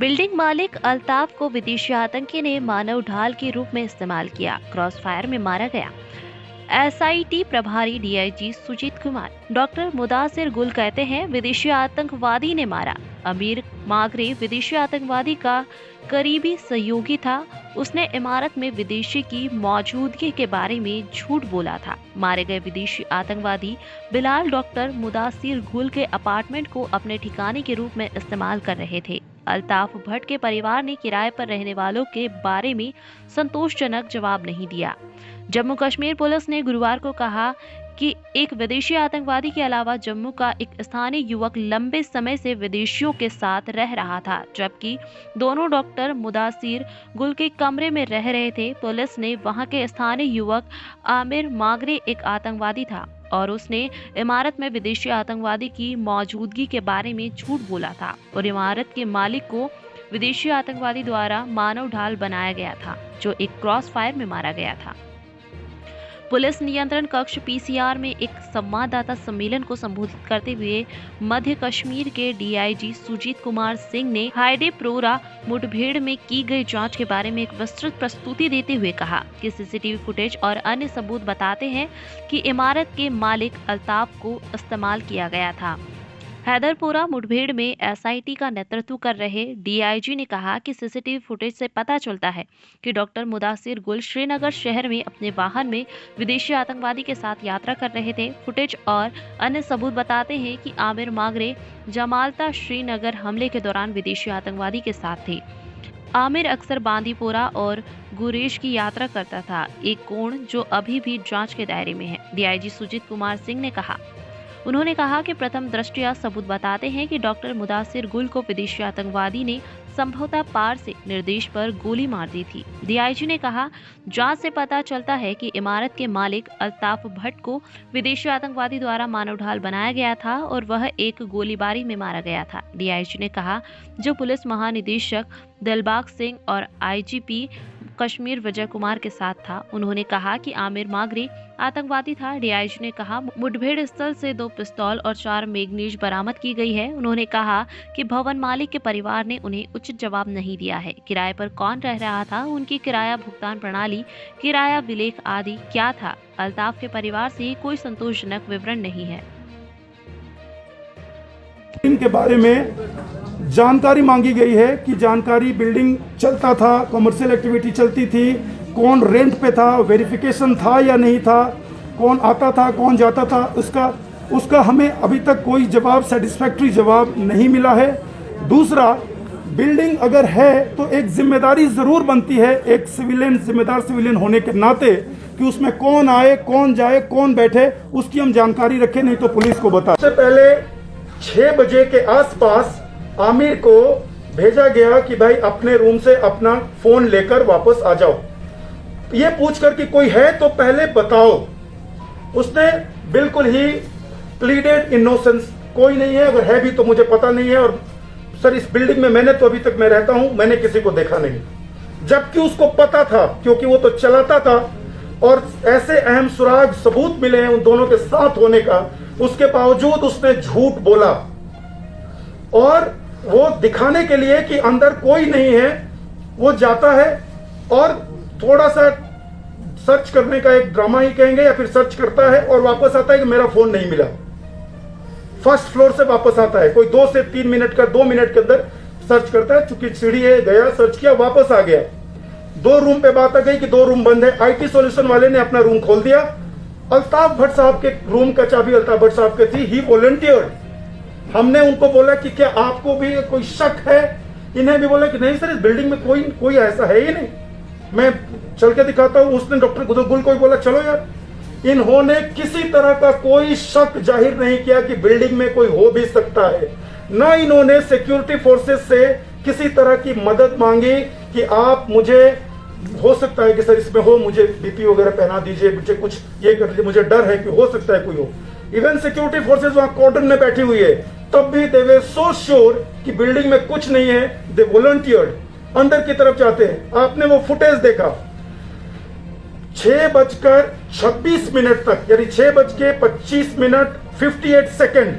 Building मालिक अल्ताफ को विदेशी आतंकी ने मानव ढाल के रूप में इस्तेमाल किया, क्रॉस फायर में मारा गया। एसआईटी प्रभारी डीआईजी सुजीत कुमार डॉक्टर मुदासिर गुल कहते हैं, विदेशी आतंकवादी ने मारा। अमीर मागरे विदेशी आतंकवादी का करीबी सहयोगी था। उसने इमारत में विदेशी की मौजूदगी के बारे में झूठ बोला था। मारे गए विदेशी आतंकवादी बिलाल डॉक्टर मुदासिर गुल के अपार्टमेंट को अपने ठिकाने के रूप में इस्तेमाल कर रहे थे। अल्ताफ भट्ट के परिवार ने किराए पर रहने वालों के बारे में संतोषजनक जवाब नहीं दिया। जम्मू कश्मीर पुलिस ने गुरुवार को कहा कि एक विदेशी आतंकवादी के अलावा जम्मू का एक स्थानीय युवक लंबे समय से विदेशियों के साथ रह रहा था, जबकि दोनों डॉक्टर मुदासिर गुल के कमरे में रह रहे थे। पुलिस ने वहां के स्थानीय युवक आमिर मागरे एक आतंकवादी था और उसने इमारत में विदेशी आतंकवादी की मौजूदगी के बारे में झूठ बोला था और इमारत के मालिक को विदेशी आतंकवादी द्वारा मानव ढाल बनाया गया था, जो एक क्रॉस फायर में मारा गया था। पुलिस नियंत्रण कक्ष पीसीआर में एक संवाददाता सम्मेलन को संबोधित करते हुए मध्य कश्मीर के डीआईजी सुजीत कुमार सिंह ने हाइडेप्रोरा मुठभेड़ में की गई जांच के बारे में एक विस्तृत प्रस्तुति देते हुए कहा कि सीसीटीवी फुटेज और अन्य सबूत बताते हैं कि इमारत के मालिक अल्ताफ को इस्तेमाल किया गया था। हैदरपुरा मुठभेड़ में एसआईटी का नेतृत्व कर रहे डीआईजी ने कहा कि सीसीटीवी फुटेज से पता चलता है कि डॉक्टर मुदासिर गुल श्रीनगर शहर में अपने वाहन में विदेशी आतंकवादी के साथ यात्रा कर रहे थे। फुटेज और अन्य सबूत बताते हैं कि आमिर मागरे जमालता श्रीनगर हमले के दौरान विदेशी आतंकवादी के साथ थे। आमिर अक्सर बांदीपोरा और गुरेज की यात्रा करता था, एक कोण जो अभी भी जांच के दायरे में है। डीआईजी सुजीत कुमार सिंह ने कहा। उन्होंने कहा कि प्रथम दृष्टया सबूत बताते हैं कि डॉक्टर मुदासिर गुल को विदेशी आतंकवादी ने संभवतः पार से निर्देश पर गोली मार दी थी। डीआईजी ने कहा, जांच से पता चलता है कि इमारत के मालिक अल्ताफ भट्ट को विदेशी आतंकवादी द्वारा मानव ढाल बनाया गया था और वह एक गोलीबारी में मारा गया था। डीआईजी ने कहा, जो पुलिस महानिदेशक दिलबाग सिंह और आईजीपी कश्मीर विजय कुमार के साथ था। उन्होंने कहा कि आमिर मागरे आतंकवादी था। डीआईजी ने कहा, मुठभेड़ स्थल से 2 पिस्तौल और 4 मैगनीज बरामद की गई है। उन्होंने कहा कि भवन मालिक के परिवार ने उन्हें उचित जवाब नहीं दिया है। किराए पर कौन रह रहा था, उनकी किराया भुगतान प्रणाली, किराया विलेख आदि क्या था। अल्ताफ के परिवार से कोई संतोषजनक विवरण नहीं है। इनके बारे में जानकारी मांगी गई है कि जानकारी, बिल्डिंग चलता था, कमर्शियल एक्टिविटी चलती थी, कौन रेंट पे था, वेरिफिकेशन था या नहीं था, कौन आता था, कौन जाता था, उसका हमें अभी तक कोई जवाब, सेटिस्फैक्ट्री जवाब नहीं मिला है। दूसरा, बिल्डिंग अगर है तो एक जिम्मेदारी ज़रूर बनती है एक सिविलियन, जिम्मेदार सिविलियन होने के नाते, कि उसमें कौन आए, कौन जाए, कौन बैठे, उसकी हम जानकारी रखें, नहीं तो पुलिस को बता। सबसे पहले 6 बजे के आसपास आमिर को भेजा गया कि भाई अपने रूम से अपना फोन लेकर वापस आ जाओ, ये पूछकर कि कोई है तो पहले बताओ। उसने बिल्कुल ही प्लीडेड इनोसेंस, कोई नहीं है, अगर है भी तो मुझे पता नहीं है, और सर इस बिल्डिंग में मैंने तो अभी तक मैं रहता हूं, मैंने किसी को देखा नहीं। जबकि उसको पता था, क्योंकि वो तो चलाता था और ऐसे अहम सुराग सबूत मिले हैं उन दोनों के साथ होने का, उसके बावजूद उसने झूठ बोला। और वो दिखाने के लिए कि अंदर कोई नहीं है, वो जाता है और थोड़ा सा सर्च करने का एक ड्रामा ही कहेंगे, या फिर सर्च करता है और वापस आता है कि मेरा फोन नहीं मिला। फर्स्ट फ्लोर से वापस आता है, कोई 2 से 3 मिनट का, 2 मिनट के अंदर सर्च करता है, चूंकि सीढ़ी है, गया, सर्च किया, वापस आ गया। 2 रूम पे बात आ गई कि 2 रूम बंद है। आईटी सॉल्यूशन वाले ने अपना रूम खोल दिया। अल्ताफ भट्ट साहब के रूम का चाबी अल्ताफ भट्ट साहब के थी। ही वॉलंटियर्ड। हमने उनको बोला कि क्या आपको भी कोई शक है? इन्हें भी बोला कि नहीं सर, इस बिल्डिंग में कोई ऐसा है ही नहीं, मैं चल के दिखाता हूं। उसने डॉक्टर गुल को भी बोला चलो यार। इन्होंने किसी तरह का कोई शक जाहिर नहीं किया कि बिल्डिंग में कोई हो भी सकता है। न इन्होंने सिक्योरिटी फोर्सेस से किसी तरह की मदद मांगी कि आप मुझे, हो सकता है कि सर इसमें हो, मुझे बीपी वगैरह पहना दीजिए, मुझे कुछ ये कर लीजिए, मुझे डर है कि हो सकता है कोई हो। इवन सिक्योरिटी फोर्सेस वहां कॉर्डन में बैठी हुई है, तब भी दे वर सो श्योर कि बिल्डिंग में कुछ नहीं है। दे वॉलंटियर्ड, अंदर की तरफ जाते हैं। आपने वो फुटेज देखा। 6:26 तक, यानी 6:25 58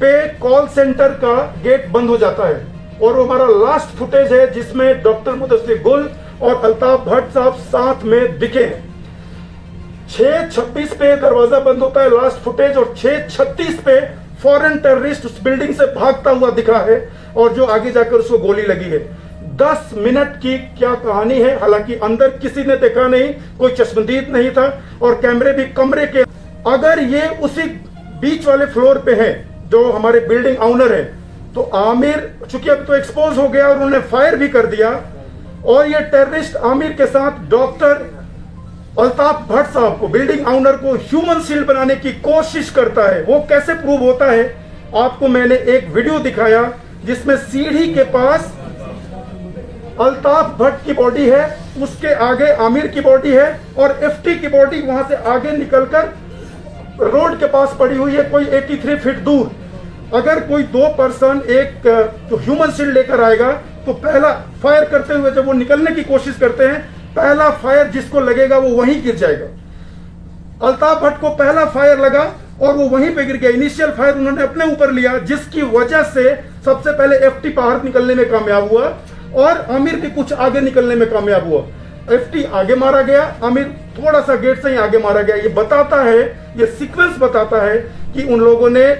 पे कॉल सेंटर का गेट बंद हो जाता है। और वो हमारा लास्ट फुटेज है जिसमें डॉक्टर मुदस्सिर गुल और अल्ताफ भट्ट साहब साथ में दिखे हैं। 6:26 पे दरवाजा बंद होता है लास्ट फुटेज, और 6:36 पे फॉरेन टेररिस्ट उस बिल्डिंग से भागता हुआ दिखा है और जो आगे जाकर उसको गोली लगी है। 10 मिनट की क्या कहानी है। हालांकि अंदर किसी ने देखा नहीं, कोई चश्मदीद नहीं था और कैमरे भी कमरे के। अगर ये उसी बीच वाले फ्लोर पे है जो हमारे बिल्डिंग ऑनर है, तो आमिर चूंकि अब तो एक्सपोज हो गया और उन्होंने फायर भी कर दिया, और ये टेररिस्ट आमिर के साथ डॉक्टर अल्ताफ भट्ट साहब को, बिल्डिंग ऑनर को ह्यूमन शील्ड बनाने की कोशिश करता है। वो कैसे प्रूव होता है? आपको मैंने एक वीडियो दिखाया जिसमें सीढ़ी के पास अल्ताफ भट्ट की बॉडी है, उसके आगे आमिर की बॉडी है और एफटी की बॉडी वहां से आगे निकलकर रोड के पास पड़ी हुई है, कोई 83 फीट दूर। अगर कोई 2 पर्सन एक जो ह्यूमन शील्ड लेकर आएगा तो पहला फायर करते हुए जब वो निकलने की कोशिश करते हैं, पहला फायर जिसको लगेगा वो वहीं गिर जाएगा। अल्ताफ भट्ट को पहला फायर लगा और वो वहीं पे गिर गया। इनिशियल फायर उन्होंने अपने ऊपर लिया, जिसकी वजह से सबसे पहले एफटी बाहर निकलने में कामयाब हुआ और आमिर भी कुछ आगे निकलने में कामयाब हुआ। एफटी आगे मारा गया, आमिर थोड़ा सा गेट से ही आगे मारा गया। ये बताता है, ये सीक्वेंस बताता है कि उन लोगों ने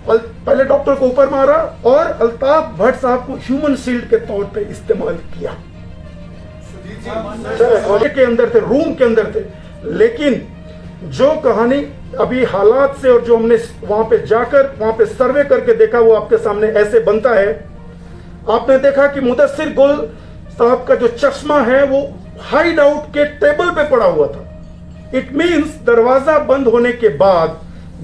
पहले डॉक्टर को ऊपर मारा और अल्ताफ भट्ट साहब को ह्यूमन शील्ड के तौर पे इस्तेमाल किया। के अंदर थे, रूम के अंदर थे। लेकिन जो कहानी अभी हालात से और जो हमने वहां पे जाकर वहां पे सर्वे करके देखा, वो आपके सामने ऐसे बनता है। आपने देखा कि मुदस्सिर गुल साहब का जो चश्मा है वो हाइड आउट के टेबल पे पड़ा हुआ था। इट मींस दरवाजा बंद होने के बाद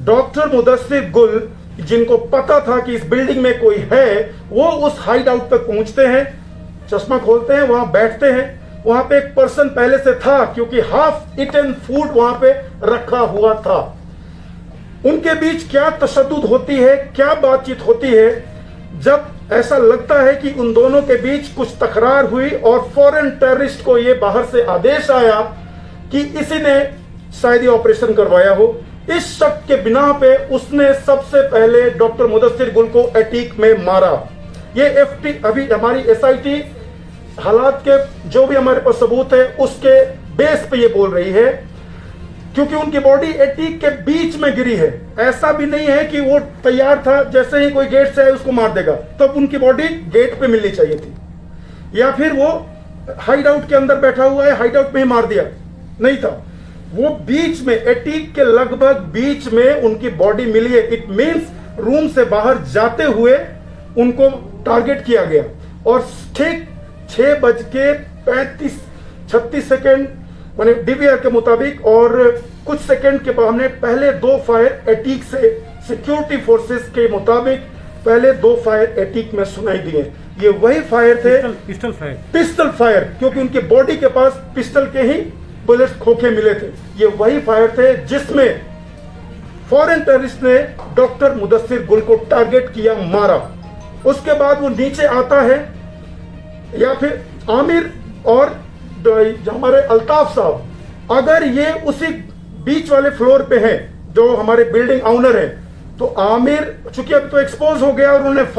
डॉक्टर मुदस्सिर गुल, जिनको पता था कि इस बिल्डिंग में कोई है, वो उस हाइड आउट पे पहुंचते हैं, चश्मा खोलते हैं, वहां बैठते हैं। वहां पे एक पर्सन पहले से था क्योंकि हाफ ईटन फूड वहां पे रखा हुआ था। उनके बीच क्या तशद्दुद होती है, क्या बातचीत होती है, जब ऐसा लगता है कि उन दोनों के बीच कुछ तकरार हुई और फॉरेन टेररिस्ट को ये बाहर से आदेश आया कि इसी ने शायद ये ऑपरेशन करवाया हो। इस शक के बिना पे उसने सबसे पहले डॉक्टर मुदस्सिर गुल को अटैक में मारा। ये एफटी अभी हमारी एसआईटी हालात के जो भी हमारे पास सबूत है उसके बेस पे ये बोल रही है, क्योंकि उनकी बॉडी अटैक के बीच में गिरी है। ऐसा भी नहीं है कि वो तैयार था जैसे ही कोई गेट से आए उसको मार देगा, तब उनकी बॉडी गेट पे मिलनी चाहिए थी, या फिर वो हाइड आउट के अंदर बैठा हुआ है, हाइड आउट में ही मार दिया, नहीं था। वो बीच में, अटैक के लगभग बीच में उनकी बॉडी मिली है। इट मींस रूम से बाहर जाते हुए उनको टारगेट किया गया और ठीक 6:36 माने डीवीआर के मुताबिक, और कुछ सेकंड के बाद हमने पहले 2 फायर अटैक से, सिक्योरिटी फोर्सेस के मुताबिक पहले 2 फायर अटैक में सुनाई दिए। ये वही फायर थे, पिस्टल फायर, क्योंकि उनके बॉडी के पास पिस्टल के ही बुलेट्स खोखे मिले थे। ये वही फायर थे जिसमें फॉरेन टेररिस्ट ने डॉक्टर मुदस्सिर गुल को टारगेट किया, मारा। उसके बाद वो नीचे आता है, या फिर आमिर और हमारे अल्ताफ साहब, अगर ये उसी बीच वाले फ्लोर पे हैं जो हमारे बिल्डिंग ऑनर है, तो आमिर चूंकि अब तो एक्सपोज हो गया और उन्होंने